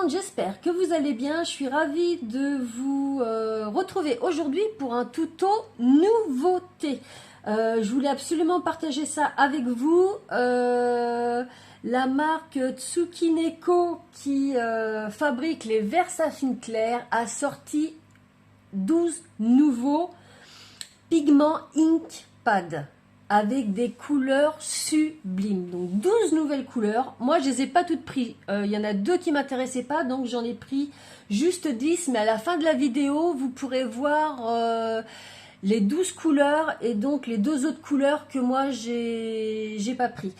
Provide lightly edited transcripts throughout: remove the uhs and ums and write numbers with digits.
monde, j'espère que vous allez bien. Je suis ravie de vous retrouver aujourd'hui pour un tuto nouveauté. Je voulais absolument partager ça avec vous. La marque Tsukineko qui fabrique les Versafine Clair a sorti 12 nouveaux pigments Ink Pad avec des couleurs sublimes. Donc 12 nouvelles couleurs. Moi, je les ai pas toutes prises. Il y en a 2 qui m'intéressaient pas, donc j'en ai pris juste 10. Mais à la fin de la vidéo, vous pourrez voir les 12 couleurs et donc les 2 autres couleurs que moi, j'ai pas pris.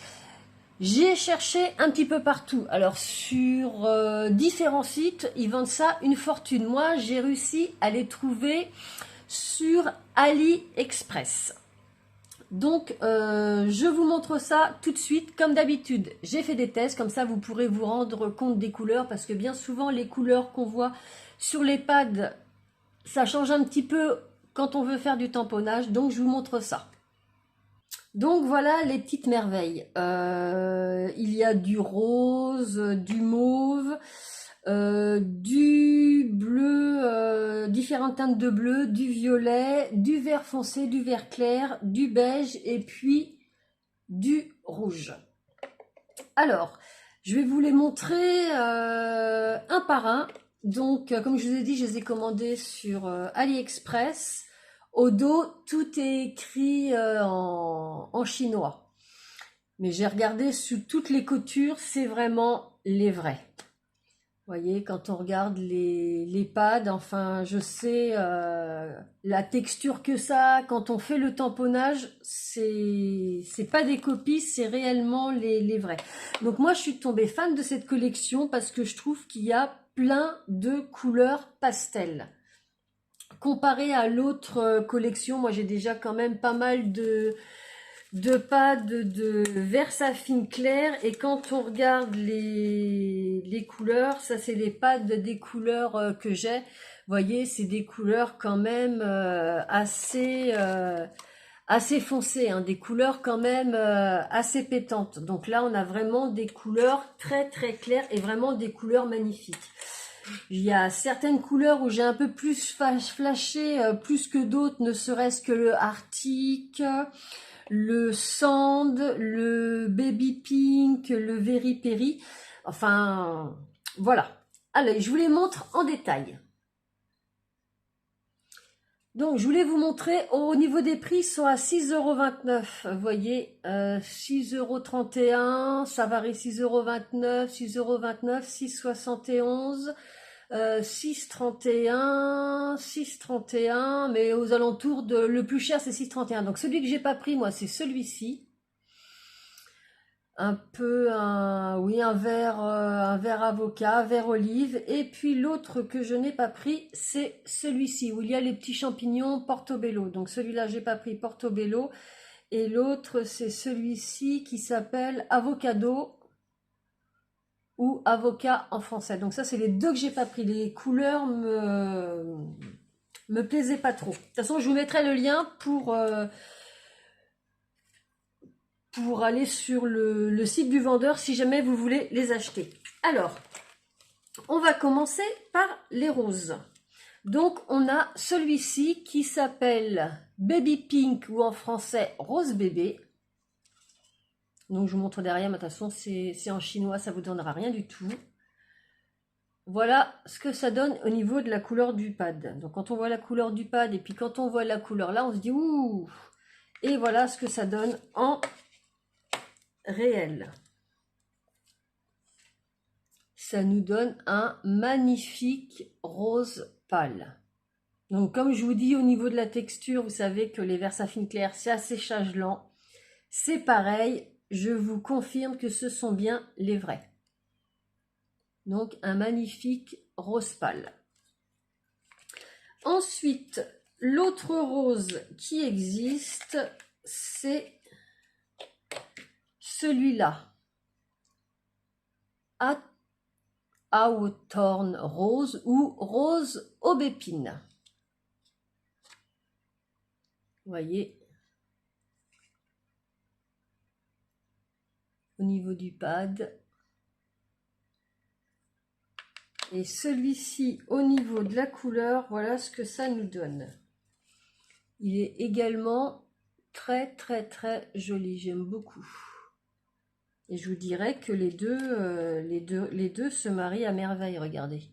J'ai cherché un petit peu partout. Alors sur différents sites, ils vendent ça une fortune. Moi, j'ai réussi à les trouver sur AliExpress. Donc, je vous montre ça tout de suite. Comme d'habitude, j'ai fait des tests. Comme ça, vous pourrez vous rendre compte des couleurs. Parce que bien souvent, les couleurs qu'on voit sur les pads, ça change un petit peu quand on veut faire du tamponnage. Donc, je vous montre ça. Donc, voilà les petites merveilles. Il y a du rose, du mauve, du bleu, différentes teintes de bleu, du violet, du vert foncé, du vert clair, du beige et puis du rouge. Alors, je vais vous les montrer un par un. Donc, comme je vous ai dit, je les ai commandés sur AliExpress. Au dos, tout est écrit en chinois. Mais j'ai regardé sous toutes les coutures, c'est vraiment les vrais. Vous voyez, quand on regarde les pads, enfin, je sais la texture que ça a, quand on fait le tamponnage, c'est pas des copies, c'est réellement les vrais. Donc moi, je suis tombée fan de cette collection parce que je trouve qu'il y a plein de couleurs pastel. Comparé à l'autre collection, moi j'ai déjà quand même pas mal de pads de Versafine Clair, et quand on regarde les couleurs, ça c'est les pads des couleurs que j'ai. Vous voyez, c'est des couleurs quand même assez foncées, hein, des couleurs quand même assez pétantes. Donc là, on a vraiment des couleurs très très claires et vraiment des couleurs magnifiques. Il y a certaines couleurs où j'ai un peu plus flashé, plus que d'autres, ne serait-ce que le Arctic, le Sand, le Baby Pink, le Very Perry. Enfin, voilà. Allez, je vous les montre en détail. Donc, je voulais vous montrer, au niveau des prix, ils sont à 6,29 €. Vous voyez, 6,31 €, ça varie 6,29 €, 6,29 €, 6,71 €. 6,31, 6,31, mais aux alentours de... Le plus cher, c'est 6,31. Donc celui que j'ai pas pris, moi, c'est celui-ci. Un peu, oui, un vert avocat, vert olive. Et puis l'autre que je n'ai pas pris, c'est celui-ci, où il y a les petits champignons Portobello. Donc celui-là, j'ai pas pris Portobello. Et l'autre, c'est celui-ci qui s'appelle Avocado, ou avocat en français. Donc ça, c'est les deux que j'ai pas pris. Les couleurs me plaisaient pas trop. De toute façon, je vous mettrai le lien pour aller sur le site du vendeur si jamais vous voulez les acheter. Alors, on va commencer par les roses. Donc, on a celui-ci qui s'appelle Baby Pink, ou en français Rose Bébé. Donc, je vous montre derrière, mais de toute façon, c'est en chinois, ça vous donnera rien du tout. Voilà ce que ça donne au niveau de la couleur du pad. Donc quand on voit la couleur du pad et puis quand on voit la couleur là, on se dit ouh. Et voilà ce que ça donne en réel. Ça nous donne un magnifique rose pâle. Donc comme je vous dis, au niveau de la texture, vous savez que les Versafine Clair, c'est asséchage lent. C'est pareil, je vous confirme que ce sont bien les vrais. Donc un magnifique rose pâle. Ensuite, l'autre rose qui existe, c'est celui-là. Hawthorn rose, ou rose aubépine. Vous voyez, au niveau du pad. Et celui-ci, au niveau de la couleur, voilà ce que ça nous donne. Il est également très très très joli, j'aime beaucoup. Et je vous dirais que les deux se marient à merveille, regardez.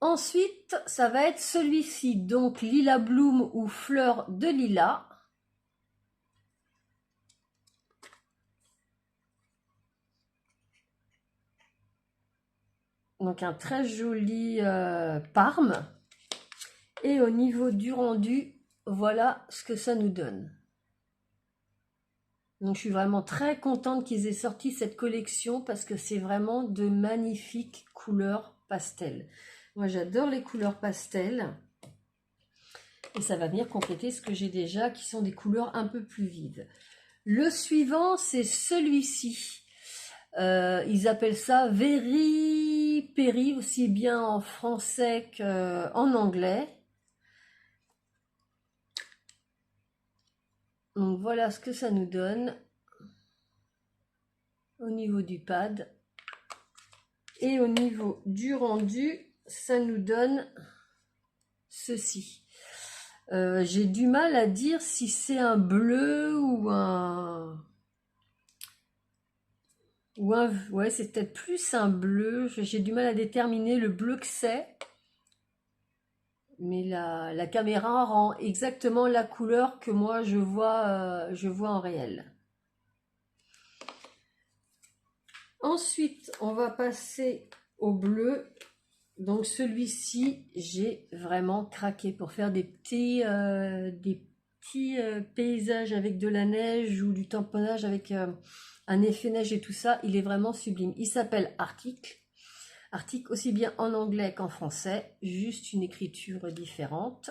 Ensuite, ça va être celui-ci, donc Lila Bloom ou Fleur de Lilas. Donc un très joli parme. Et au niveau du rendu, voilà ce que ça nous donne. Donc je suis vraiment très contente qu'ils aient sorti cette collection parce que c'est vraiment de magnifiques couleurs pastel. Moi j'adore les couleurs pastel. Et ça va venir compléter ce que j'ai déjà qui sont des couleurs un peu plus vives. Le suivant c'est celui-ci. Ils appellent ça Very Perry, aussi bien en français qu'en anglais. Donc voilà ce que ça nous donne au niveau du pad. Et au niveau du rendu, ça nous donne ceci. J'ai du mal à dire si c'est un bleu ou un... Ouais, c'est peut-être plus un bleu. J'ai du mal à déterminer le bleu que c'est. Mais la caméra rend exactement la couleur que moi je vois en réel. Ensuite, on va passer au bleu. Donc celui-ci, j'ai vraiment craqué pour faire des petits paysages avec de la neige ou du tamponnage avec un effet neige et tout ça. Il est vraiment sublime. Il s'appelle Arctic. Arctic aussi bien en anglais qu'en français, juste une écriture différente.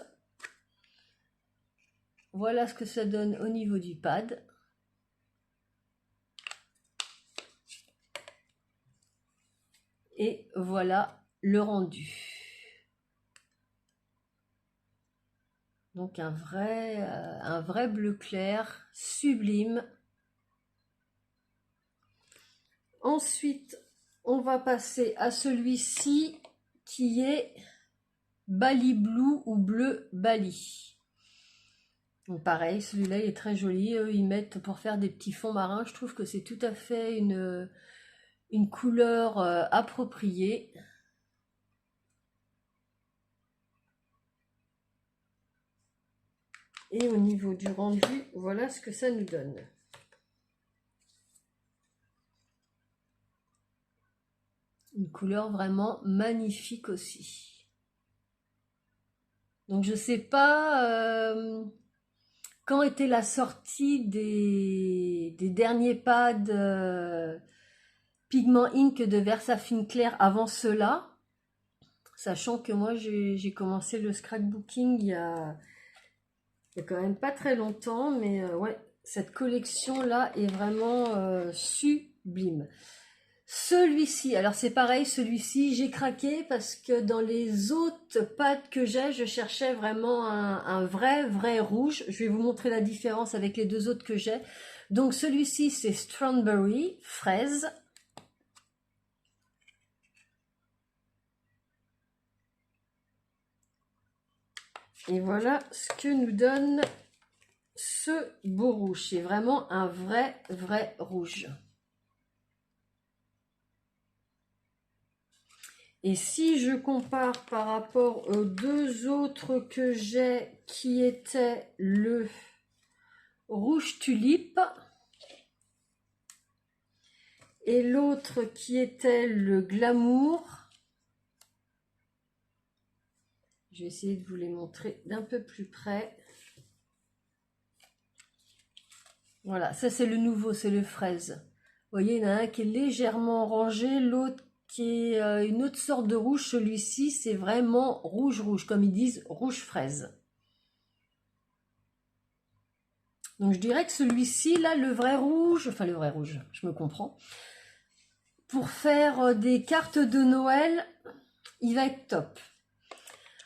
Voilà ce que ça donne au niveau du pad. Et voilà le rendu. Donc un vrai bleu clair, sublime. Ensuite, on va passer à celui-ci qui est Bali Blue ou bleu Bali. Donc pareil, celui-là il est très joli. Eux, ils mettent pour faire des petits fonds marins. Je trouve que c'est tout à fait une couleur appropriée. Et au niveau du rendu, voilà ce que ça nous donne. Une couleur vraiment magnifique aussi. Donc je sais pas quand était la sortie des derniers pads Pigment Ink de Versafine Clair avant cela. Sachant que moi j'ai commencé le scrapbooking il y a quand même pas très longtemps. Mais ouais, cette collection là est vraiment sublime. Celui-ci, alors c'est pareil, celui-ci j'ai craqué parce que dans les autres pads que j'ai, je cherchais vraiment un vrai rouge. Je vais vous montrer la différence avec les deux autres que j'ai. Donc celui-ci c'est Strawberry, fraise. Et voilà ce que nous donne ce beau rouge. C'est vraiment un vrai rouge. Et si je compare par rapport aux deux autres que j'ai, qui étaient le rouge tulipe et l'autre qui était le glamour, je vais essayer de vous les montrer d'un peu plus près. Voilà, ça c'est le nouveau, c'est le fraise. Vous voyez, il y en a un qui est légèrement orangé, l'autre qui est une autre sorte de rouge. Celui-ci, c'est vraiment rouge, comme ils disent, rouge fraise. Donc je dirais que celui-ci, là, le vrai rouge, je me comprends. Pour faire des cartes de Noël, il va être top.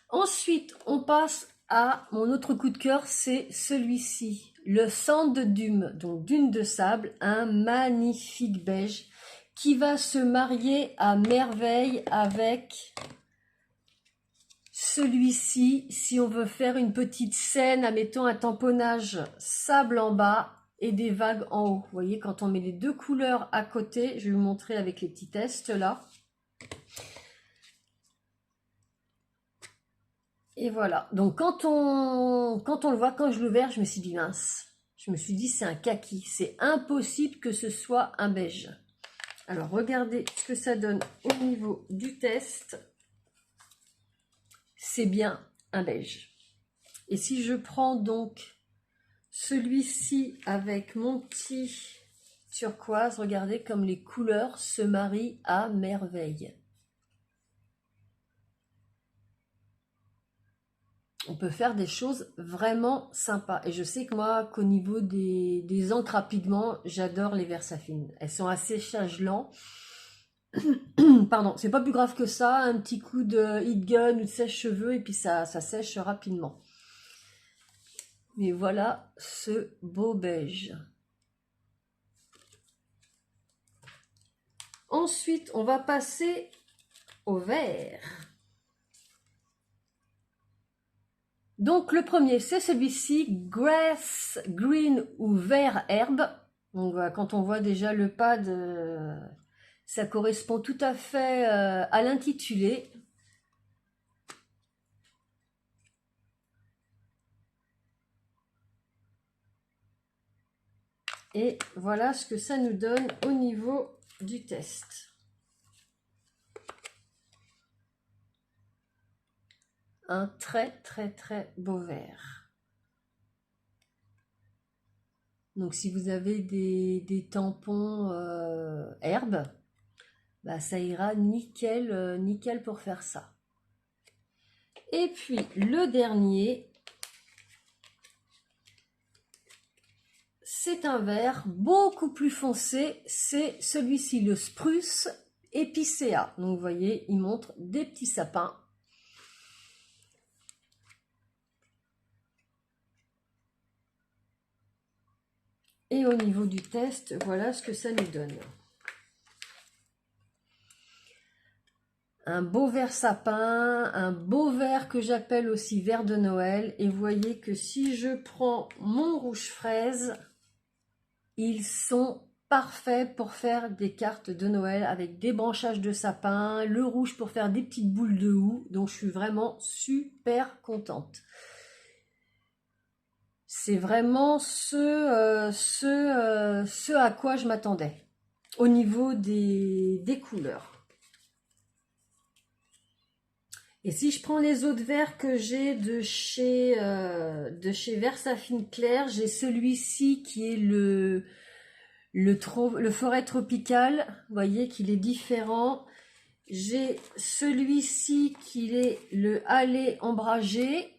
Ensuite, on passe à mon autre coup de cœur, c'est celui-ci. le Sand Dune, donc dune de sable, un magnifique beige qui va se marier à merveille avec celui-ci, si on veut faire une petite scène, admettons un tamponnage sable en bas et des vagues en haut. Vous voyez, quand on met les deux couleurs à côté, je vais vous montrer avec les petits tests là. Et voilà, donc quand on le voit, quand je l'ai ouvert, je me suis dit mince, je me suis dit c'est un kaki, c'est impossible que ce soit un beige. Alors regardez ce que ça donne au niveau du test. C'est bien un beige. Et si je prends donc celui-ci avec mon petit turquoise, regardez comme les couleurs se marient à merveille. On peut faire des choses vraiment sympas. Et je sais que moi, qu'au niveau des encres à pigments, j'adore les Versafine. Elles sont à séchage lent. Pardon, c'est pas plus grave que ça, un petit coup de heat gun ou de sèche-cheveux et puis ça sèche rapidement. Mais voilà ce beau beige. Ensuite, on va passer au vert. Donc le premier, c'est celui-ci, Grass, Green ou Vert Herbe. Donc quand on voit déjà le pad, ça correspond tout à fait à l'intitulé. Et voilà ce que ça nous donne au niveau du test. Un très très très beau vert. Donc si vous avez des tampons herbes, bah, ça ira nickel, nickel pour faire ça. Et puis le dernier, c'est un vert beaucoup plus foncé, c'est celui-ci, le Spruce Epicea. Donc vous voyez, il montre des petits sapins. Et au niveau du test, voilà ce que ça nous donne. Un beau vert sapin, un beau vert que j'appelle aussi vert de Noël. Et vous voyez que si je prends mon rouge fraise, ils sont parfaits pour faire des cartes de Noël avec des branchages de sapin, le rouge pour faire des petites boules de houx. Donc je suis vraiment super contente. C'est vraiment ce à quoi je m'attendais au niveau des couleurs. Et si je prends les autres verts que j'ai de chez Versafine Clair, j'ai celui-ci qui est le forêt tropicale. Vous voyez qu'il est différent. J'ai celui-ci qui est le Allée ombragé.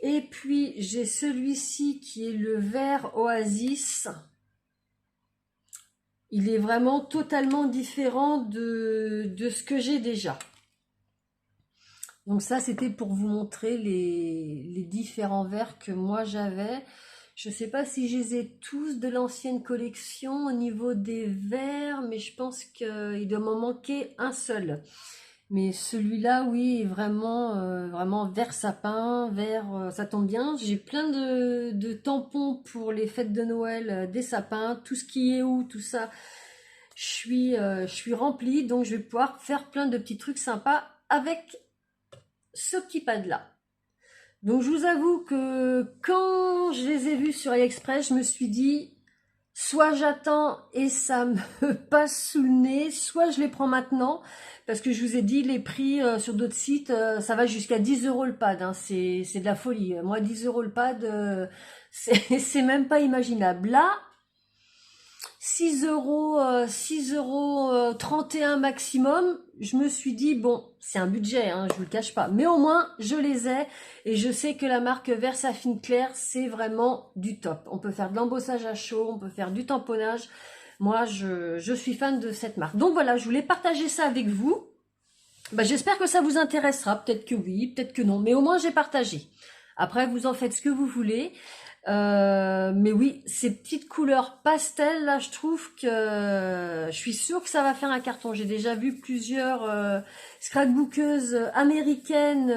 Et puis j'ai celui-ci qui est le vert oasis. Il est vraiment totalement différent de ce que j'ai déjà. Donc ça, c'était pour vous montrer les différents verres que moi j'avais. Je ne sais pas si je les ai tous de l'ancienne collection au niveau des verres, mais je pense qu'il doit m'en manquer un seul. Mais celui-là, oui, vraiment, vraiment vert sapin, vert, ça tombe bien. J'ai plein de tampons pour les fêtes de Noël, des sapins, tout ce qui est où, tout ça. Je suis remplie, donc je vais pouvoir faire plein de petits trucs sympas avec ce petit pad là. Donc je vous avoue que quand je les ai vus sur AliExpress, je me suis dit soit j'attends et ça me passe sous le nez, soit je les prends maintenant, parce que je vous ai dit les prix sur d'autres sites, ça va jusqu'à 10 € le pad, hein, c'est de la folie. Moi 10 € le pad, c'est même pas imaginable. Là 6,31 € maximum, je me suis dit, bon, c'est un budget, hein, je vous le cache pas, mais au moins, je les ai, et je sais que la marque Versafine Clair, c'est vraiment du top. On peut faire de l'embossage à chaud, on peut faire du tamponnage. Moi, je suis fan de cette marque. Donc voilà, je voulais partager ça avec vous. Bah, j'espère que ça vous intéressera, peut-être que oui, peut-être que non, mais au moins, j'ai partagé. Après, vous en faites ce que vous voulez. Mais oui, ces petites couleurs pastel, là, je trouve que je suis sûre que ça va faire un carton. J'ai déjà vu plusieurs scrapbookeuses américaines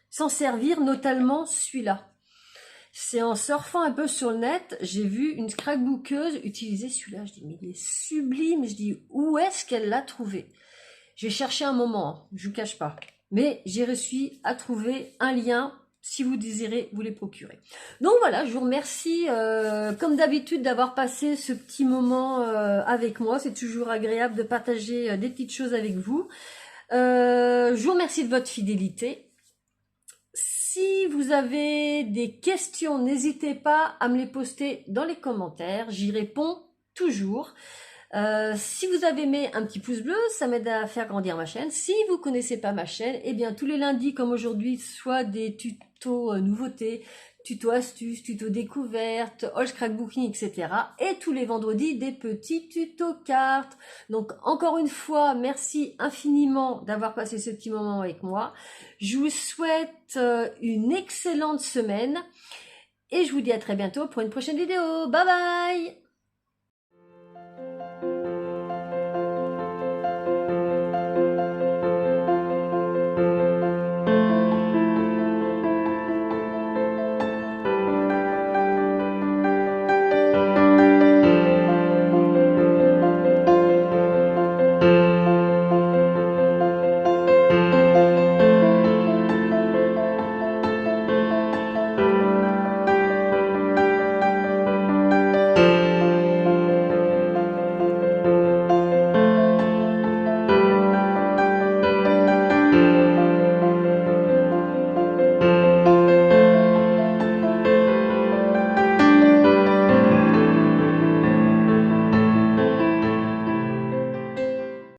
s'en servir, notamment celui-là. C'est en surfant un peu sur le net, j'ai vu une scrapbookeuse utiliser celui-là. Je dis, mais il est sublime. Je dis, où est-ce qu'elle l'a trouvé? J'ai cherché un moment, je vous cache pas. Mais j'ai réussi à trouver un lien si vous désirez vous les procurer. Donc voilà, je vous remercie comme d'habitude d'avoir passé ce petit moment avec moi. C'est toujours agréable de partager des petites choses avec vous. Je vous remercie de votre fidélité. Si vous avez des questions, n'hésitez pas à me les poster dans les commentaires. J'y réponds toujours. Si vous avez aimé, un petit pouce bleu, ça m'aide à faire grandir ma chaîne. Si vous connaissez pas ma chaîne, eh bien tous les lundis comme aujourd'hui, soit des tutos nouveautés, tutos astuces, tutos découvertes, all scrapbooking, etc. Et tous les vendredis, des petits tutos cartes. Donc encore une fois, merci infiniment d'avoir passé ce petit moment avec moi. Je vous souhaite une excellente semaine et je vous dis à très bientôt pour une prochaine vidéo. Bye bye!